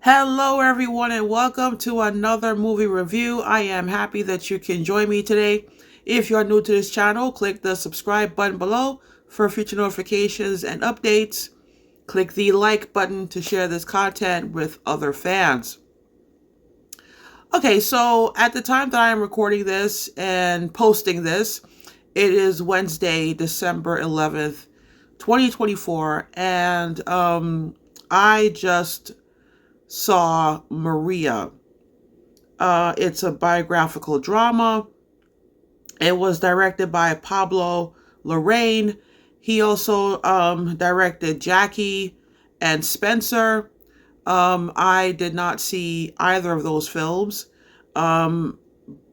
Hello, everyone, and welcome to another movie review. I am happy that you can join me today. If you are new to this channel, click the subscribe button below for future notifications and updates. Click the like button to share this content with other fans. Okay, so at the time that I am recording this and posting this, it is Wednesday, December 11th, 2024, and I just saw Maria. It's a biographical drama. It was directed by Pablo Larraín. He also directed Jackie and Spencer. I did not see either of those films. Um,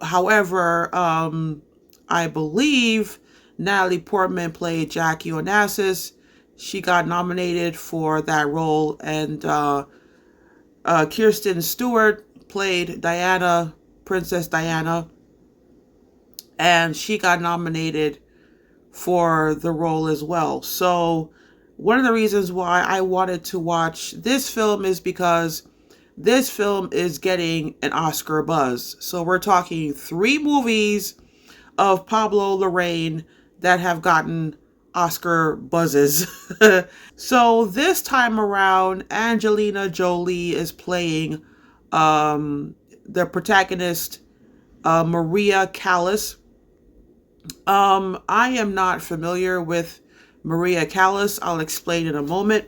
however, I believe Natalie Portman played Jackie Onassis. She got nominated for that role, and Kirsten Stewart played Diana, Princess Diana, and she got nominated for the role as well. So, one of the reasons why I wanted to watch this film is because this film is getting an Oscar buzz. So, we're talking three movies of Pablo Larraín that have gotten Oscar buzzes. So this time around, Angelina Jolie is playing the protagonist, Maria Callas. I am not familiar with Maria Callas. I'll explain in a moment.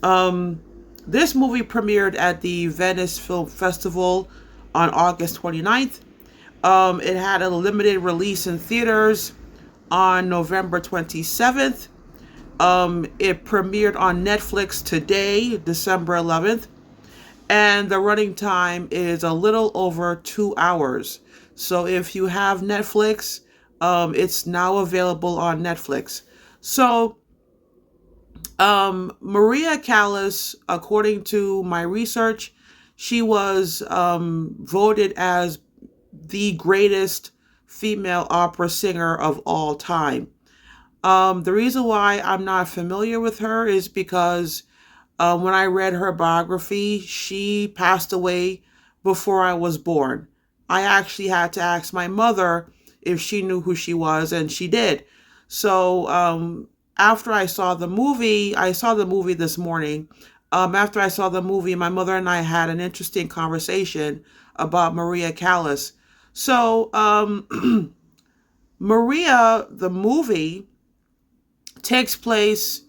Um, this movie premiered at the Venice Film Festival on August 29th. It had a limited release in theaters on November 27th. It premiered on Netflix today, December 11th, and the running time is a little over 2 hours. So if you have Netflix, it's now available on Netflix. So, Maria Callas, according to my research, she was voted as the greatest female opera singer of all time. The reason why I'm not familiar with her is because when I read her biography, she passed away before I was born. I actually had to ask my mother if she knew who she was, and she did. So after I saw the movie this morning. After I saw the movie, my mother and I had an interesting conversation about Maria Callas. So Maria, the movie, takes place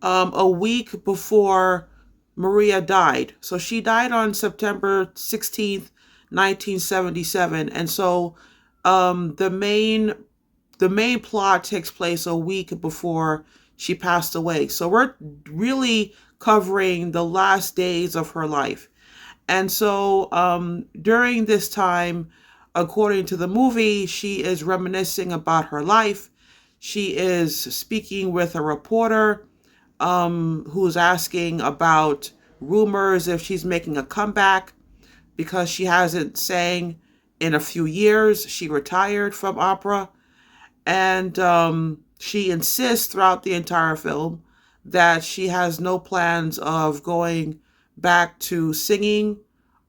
a week before Maria died. So she died on September 16th, 1977. And so the main plot takes place a week before she passed away. So we're really covering the last days of her life. And so during this time, according to the movie, she is reminiscing about her life. She is speaking with a reporter who's asking about rumors if she's making a comeback because she hasn't sang in a few years. She retired from opera. And she insists throughout the entire film that she has no plans of going back to singing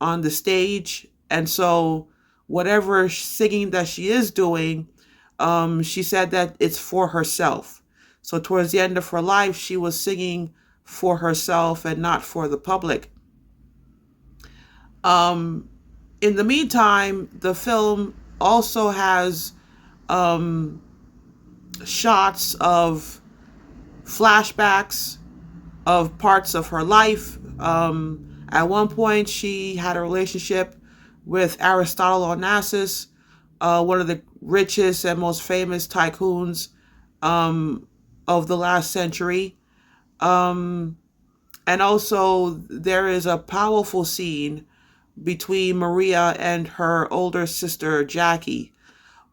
on the stage. And so, whatever singing that she is doing, she said that it's for herself. So, towards the end of her life, she was singing for herself and not for the public. Um, in the meantime, the film also has um, shots of flashbacks of parts of her life. At one point, she had a relationship with Aristotle Onassis, one of the richest and most famous tycoons of the last century. Um, and also, there is a powerful scene between Maria and her older sister, Jackie.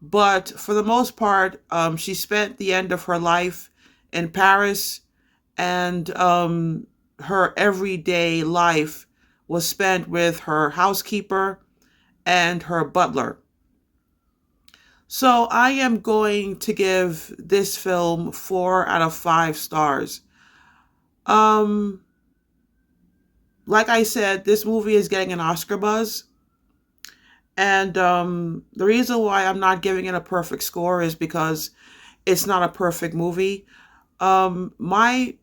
But for the most part, she spent the end of her life in Paris, and her everyday life was spent with her housekeeper and her butler. So I am going to give this film 4 out of 5 stars. Um, like I said, this movie is getting an Oscar buzz. And the reason why I'm not giving it a perfect score is because it's not a perfect movie. My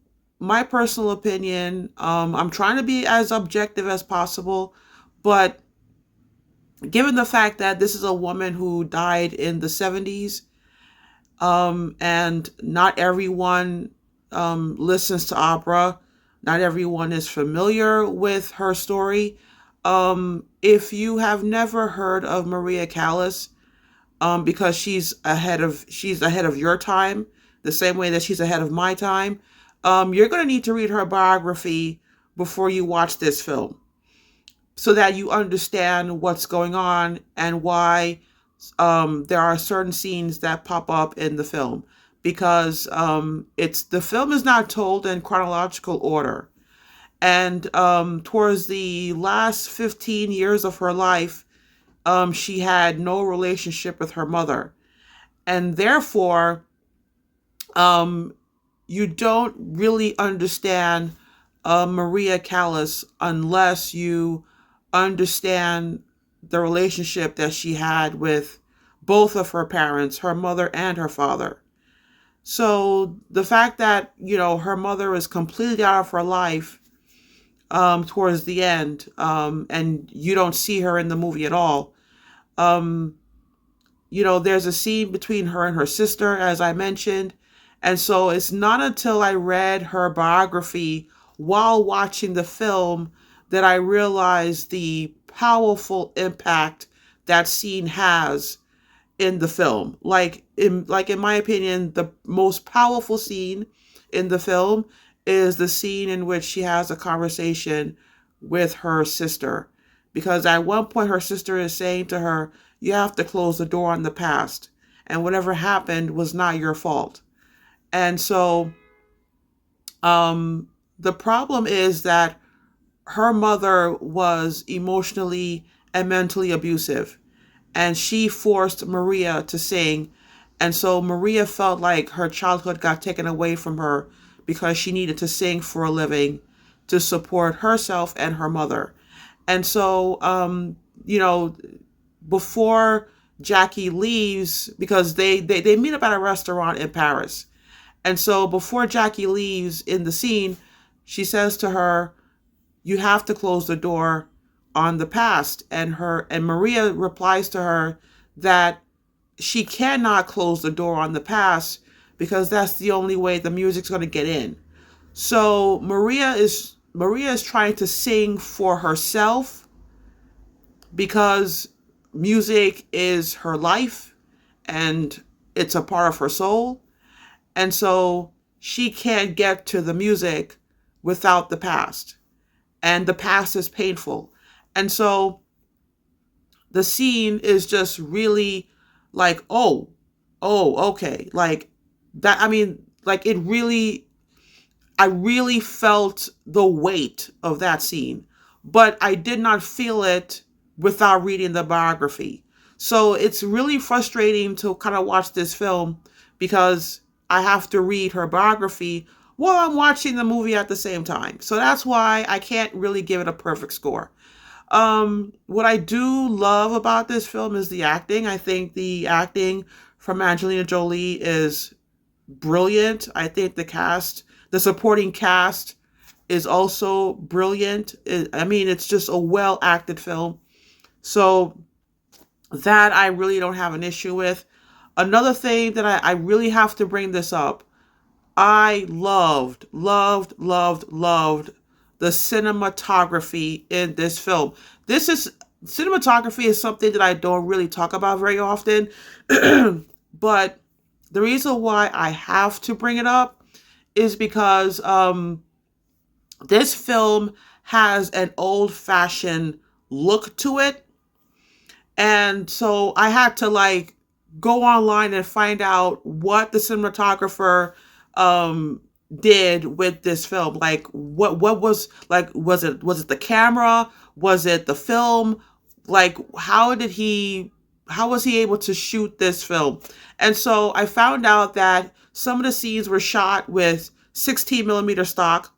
personal opinion, I'm trying to be as objective as possible, but given the fact that this is a woman who died in the 70s, and not everyone listens to opera, not everyone is familiar with her story. If you have never heard of Maria Callas, because she's ahead of your time, the same way that she's ahead of my time. You're going to need to read her biography before you watch this film, so that you understand what's going on and why there are certain scenes that pop up in the film. Because it's the film is not told in chronological order, and towards the last 15 years of her life, she had no relationship with her mother. And therefore, um, you don't really understand Maria Callas unless you understand the relationship that she had with both of her parents, her mother and her father. So the fact that, her mother is completely out of her life towards the end, and you don't see her in the movie at all. Um, there's a scene between her and her sister, as I mentioned. And so it's not until I read her biography while watching the film that I realized the powerful impact that scene has in the film. Like in my opinion, the most powerful scene in the film is the scene in which she has a conversation with her sister. Because at one point her sister is saying to her, you have to close the door on the past. And whatever happened was not your fault. And so the problem is that her mother was emotionally and mentally abusive, and she forced Maria to sing. And so Maria felt like her childhood got taken away from her because she needed to sing for a living to support herself and her mother. And so, before Jackie leaves, because they meet up at a restaurant in Paris. And so before Jackie leaves in the scene, she says to her, you have to close the door on the past. And Maria replies to her that she cannot close the door on the past because that's the only way the music's going to get in. So Maria is trying to sing for herself because music is her life and it's a part of her soul. And so she can't get to the music without the past. And the past is painful. And so the scene is just really like, okay. Like that, I mean, like I really felt the weight of that scene, but I did not feel it without reading the biography. So it's really frustrating to kind of watch this film because I have to read her biography while I'm watching the movie at the same time. So that's why I can't really give it a perfect score. What I do love about this film is the acting. I think the acting from Angelina Jolie is brilliant. I think the supporting cast is also brilliant. It's just a well acted film. So that I really don't have an issue with. Another thing that I really have to bring this up. I loved the cinematography in this film. Cinematography is something that I don't really talk about very often, but the reason why I have to bring it up is because this film has an old-fashioned look to it. And so I had to go online and find out what the cinematographer did with this film. Like what was was it the camera? Was it the film? Like how was he able to shoot this film? And so I found out that some of the scenes were shot with 16 millimeter stock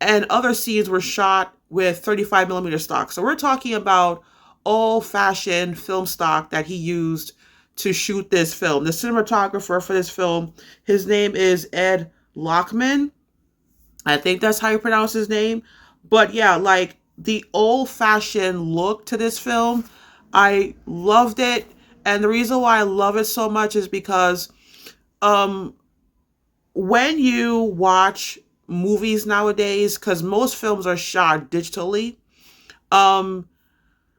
and other scenes were shot with 35 millimeter stock. So we're talking about old-fashioned film stock that he used to shoot this film. The cinematographer for this film, his name is Ed Lockman. I think that's how you pronounce his name. But yeah, like the old-fashioned look to this film, I loved it. And the reason why I love it so much is because um when you watch movies nowadays, because most films are shot digitally, um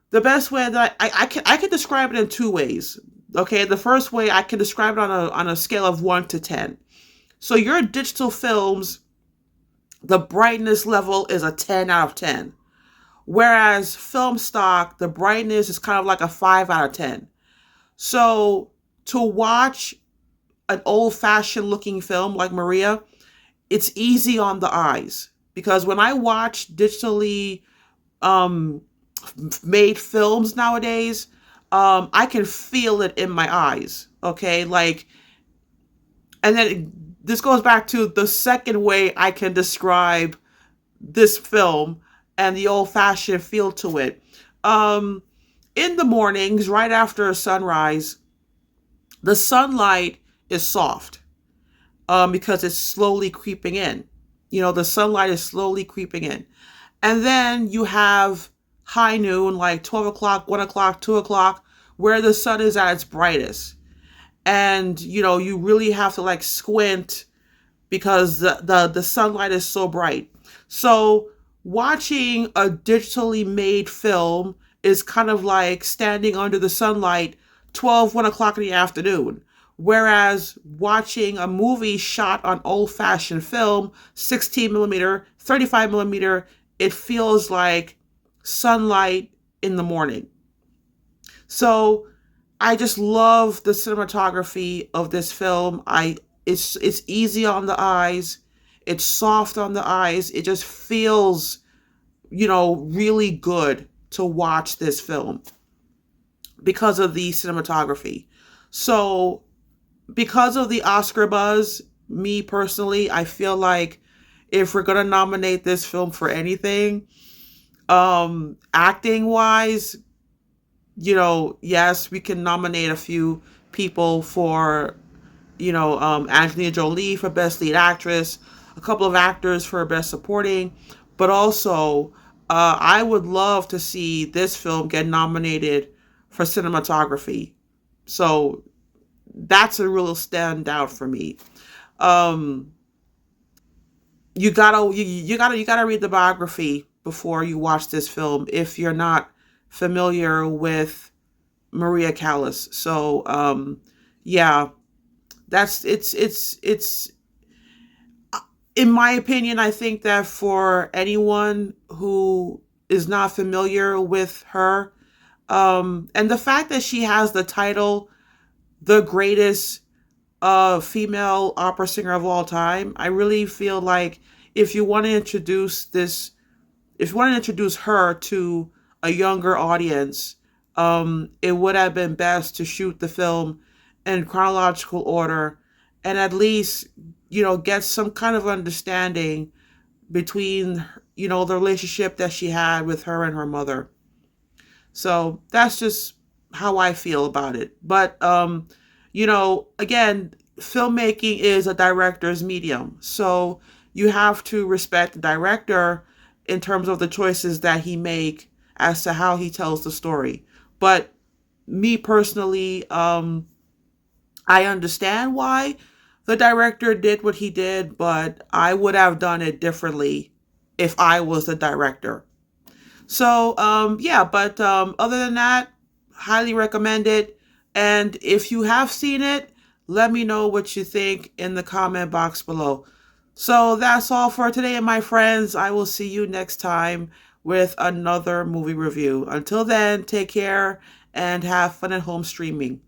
the best way that I can describe it in two ways. Okay, the first way I can describe it on a scale of 1 to 10. So your digital films, the brightness level is a 10 out of 10. Whereas film stock, the brightness is kind of like a 5 out of 10. So to watch an old-fashioned looking film like Maria, it's easy on the eyes. Because when I watch digitally um, made films nowadays, I can feel it in my eyes. Okay, like, and then this goes back to the second way I can describe this film and the old-fashioned feel to it. Um, in the mornings, right after sunrise, the sunlight is soft because it's slowly creeping in. You know, the sunlight is slowly creeping in. And then you have high noon, like 12 o'clock, 1 o'clock, 2 o'clock, where the sun is at its brightest. And, you know, you really have to like squint because the sunlight is so bright. So watching a digitally made film is kind of like standing under the sunlight 12, 1 o'clock in the afternoon. Whereas watching a movie shot on old-fashioned film, 16 millimeter, 35 millimeter, it feels like sunlight in the morning. So I just love the cinematography of this film. It's easy on the eyes. It's soft on the eyes. It just feels, you know, really good to watch this film because of the cinematography. So because of the Oscar buzz, me personally, I feel like if we're gonna nominate this film for anything, acting wise, you know, yes, we can nominate a few people for, you know, Angelina Jolie for Best Lead Actress, a couple of actors for Best Supporting, but also I would love to see this film get nominated for cinematography. So that's a real standout for me. Um, you gotta read the biography before you watch this film if you're not familiar with Maria Callas. So yeah, that's it's in my opinion, I think that for anyone who is not familiar with her, and the fact that she has the title the greatest female opera singer of all time, I really feel like if you want to introduce this, if you want to introduce her to a younger audience, it would have been best to shoot the film in chronological order and at least, you know, get some kind of understanding between, you know, the relationship that she had with her and her mother. So that's just how I feel about it. But, you know, again, filmmaking is a director's medium. So you have to respect the director in terms of the choices that he make as to how he tells the story. But me personally, I understand why the director did what he did, but I would have done it differently if I was the director. So, yeah, but other than that, highly recommend it. And if you have seen it, let me know what you think in the comment box below. So that's all for today, my friends. I will see you next time with another movie review. Until then, take care and have fun at home streaming.